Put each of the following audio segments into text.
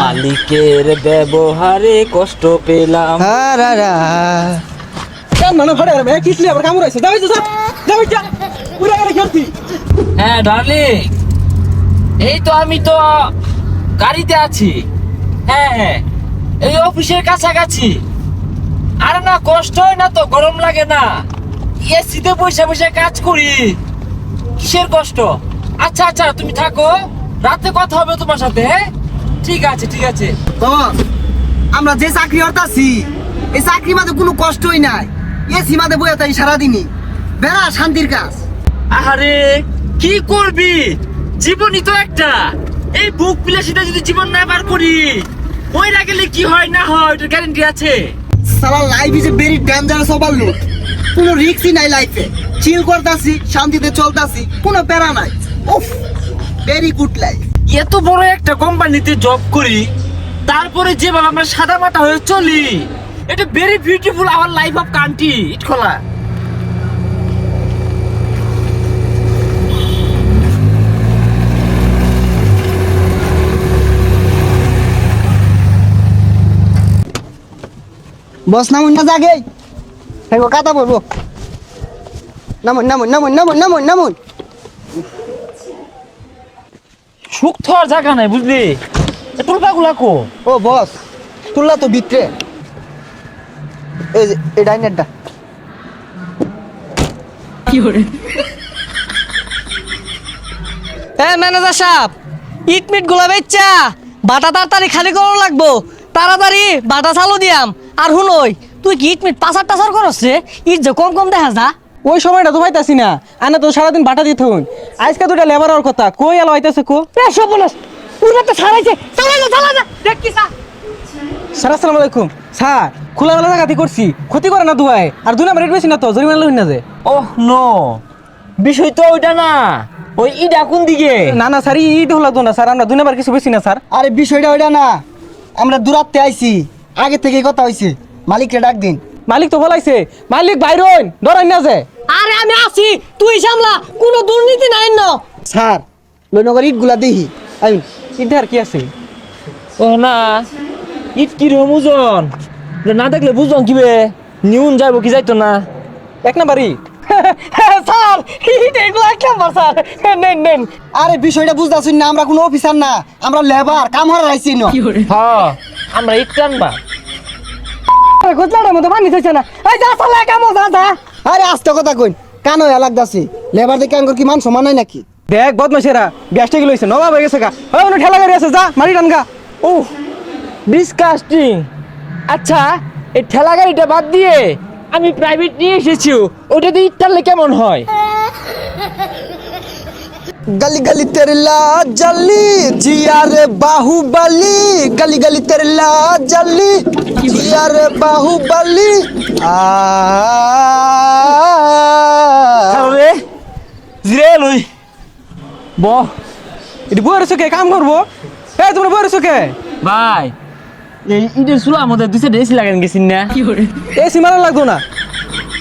মালিকের ব্যবহারে কষ্ট পেলাম। হ্যাঁ ডার্লিং, এই তো আমি তো গাড়িতে আছি। হ্যাঁ হ্যাঁ, এই অফিসের কাছাকাছি। আরে না, কষ্ট হয় না তো, গরম লাগে না, এসিতে বসে বসে কাজ করি, কিসের কষ্ট? আচ্ছা আচ্ছা, তুমি থাকো, রাতে কথা হবে তোমার সাথে। হ্যাঁ ঠিক আছে ঠিক আছে। আমরা যে চাকরি করতাছি এই চাকরি মাঝে কোনো কষ্টই নাই, এসি মাঝে বইয়া তাই সারাদিনই বেড়া শান্তির কাজ। আরে কি করবি, জীবনই তো একটা, এই বুক বিলাসিতা যদি জীবন না বার করি, ওইরা গেলে কি হয় না হয় ওটার গ্যারান্টি আছে? সালা life is a very dangerous overload. কোনো রিস্কই নাই লাইফে, চিল করতাছি, শান্তিতে চলতাছি, কোনো প্যারা নাই। উফ, ভেরি গুড লাইফ। এত বড় একটা কোম্পানিতে জব করি, তারপরে যেভাবে আমরা সাদা মাটা হয়ে চলি, এটা very beautiful our life of country ইটখোলা। বস নামুন না জাগে, হেগো কথা বলবো। নামুন নামুন নামুন নামুন নামুন নামুন। সুখ থার জায়গা নাই বুঝলি, টুলপা গুলা কো। ও বস, তুললা তো ভিতরে, এই যে এই ডাইনেরটা। ম্যানেজার সাহেব, ইট মিট গুলা বেচ্চা বাটা তাড়াতাড়ি খালি করা লাগবো, তাড়াতাড়ি বাটা চালু দিয়াম। আর হুনই, তুই কি ইট মিট পাচার টাচার করছে? ইট যে কম কম দেখা যা। ওই সময়টা তো পাইতাছি না, আনা তো সারাদিন বাটা দিতে হন। আজকে দুটা লেবার আর কথা কই এলো হইতাছে কো। সব বলস পুরো তো ছাড়াইছে, চালা যা দেখ কি স্যার আসসালামু আলাইকুম। স্যার খোলামেলা জায়গাতে করছি, ক্ষতি করে না দুয়াই, আর 2 নাম্বার রেট বেশি না তো, জরিমানা লইন না যে। ওহ নো, বিষয় তো ওইটা না, ওই ইডা কোন দিকে? না না স্যার, ঈদ হলো তো না স্যার, আমরা 2 নাম্বার কিছু বেশি না স্যার। আরে বিষয়টা ওইটা না, আমরা দূরাত্তে আইছি, আগে থেকেই কথা হইছে, মালিককে ডাক দিন। মালিক তো বলাইছে, মালিক বাইরন ডরাই না যে। আরে আমি আছি, তুই সামলা, কোনো দুর্নীতি নাই ন। স্যার লইনগর ইটগুলা দেখি আইন। ঈদের কি আছে? ও না, ইট কি রকম ওজন, না দেখলে বুঝলাম কিবে নিউন যাইব কি যাইতো না। 1 নাম্বার ঈদ। স্যার ইট এগুলো এক নাম্বার স্যার, নেন নেন। আরে বিষয়টা বুঝতাছুন না, আমরা কোনো অফিসার না, আমরা লেবার, কাম হারা আইছি না। হ্যাঁ, আমরা ইট টানবা। গোজলাটার মধ্যে পানি থইছে না, এই যা চালা কামো যা যা। আরে আস্তে কথা কইন, কান হয়ে লাগতাছে, লেবার দেখে আঙ্গুর কি মান সমান নাই নাকি? দেখ বদমাশেরা, গ্যাসটা কি লইছে, নবাব হয়ে গেছে গা। ওই ওনো ঠেলা গাড়ি আছে, যা মারি টান গা। ও ডিসকাস্টিং। আচ্ছা, এই ঠেলা গাড়িটা বাদ দিয়ে আমি প্রাইভেট নিয়ে এসেছি, ওটা দিয়ে ইট টানলে কেমন হয়? गली गली तेरे ला जली जिया रे बाहुबली, गली गली तेरे ला जली जिया रे बाहुबली। রে জিরে লই ব এটি বইয়ের চোখে কাম করবো। এই তোমরা বইয়ের চোখে ভাই, এই ইটের চুলা আমাদের 2 সাইডে এসি লাগান গেছিন না? এসি মারা লাগতো না,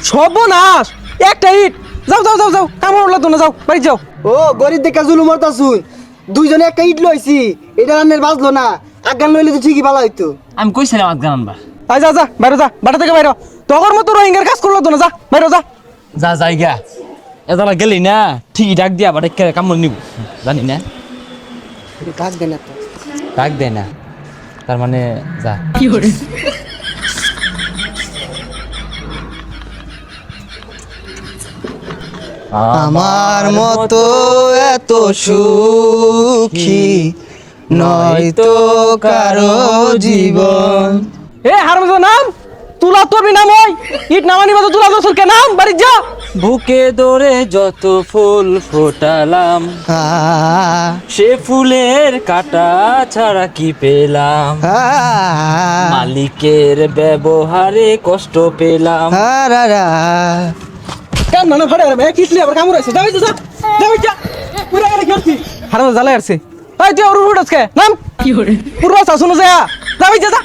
সর্বনাশ একটা ইট। যাও যাও যাও যাও, কাম করা লাগতো না, যাও বাড়ি যাও। ও গরিব দেখে জুলুম করতাছুই, দুইজনে একটা ইট লইছি, এটা রান্নের বাজলো না, আগান লইলে তো ঠিকই ভালো হইতো। আমি কইছিলাম আজকে আনবা। আয় যা যা বাইরে যা, বাটা থেকে বাইরে। তখন মতো রোহিঙ্গার কাজ করলো তো না, যা বাইরে যা। যা জায়গা এদালা গেলি না, ঠিকই ডাক দিয়া বাড়ি কামড় নিব, জানি না কাজ দেন একটা ডাক দেয় না, তার মানে যা। আমার মতো এত সুখী নয়তো কারো জীবন। এ হারমজাদা নাম, তুলা তোরবি নাম, ওই ইট নামানি বাজো, তুলা দোসর কে নাম, বাড়ি যা। বুকে দরে যত ফুল ফোটালাম, সে ফুলের কাটা ছাড়া কি পেলাম, মালিকের ব্যবহারে কষ্ট পেলাম। কান মানে ফাড়ে রে, কিসলি আবার কামড় আছে, যাই যা যাই যা, পুরা গাড়ি খেলছি। হারমজাদা জ্বালাই আসছে, এই তুই ওর উড়ছকে নাম কি হরে পুরো শাসন যা, যাই যা যা।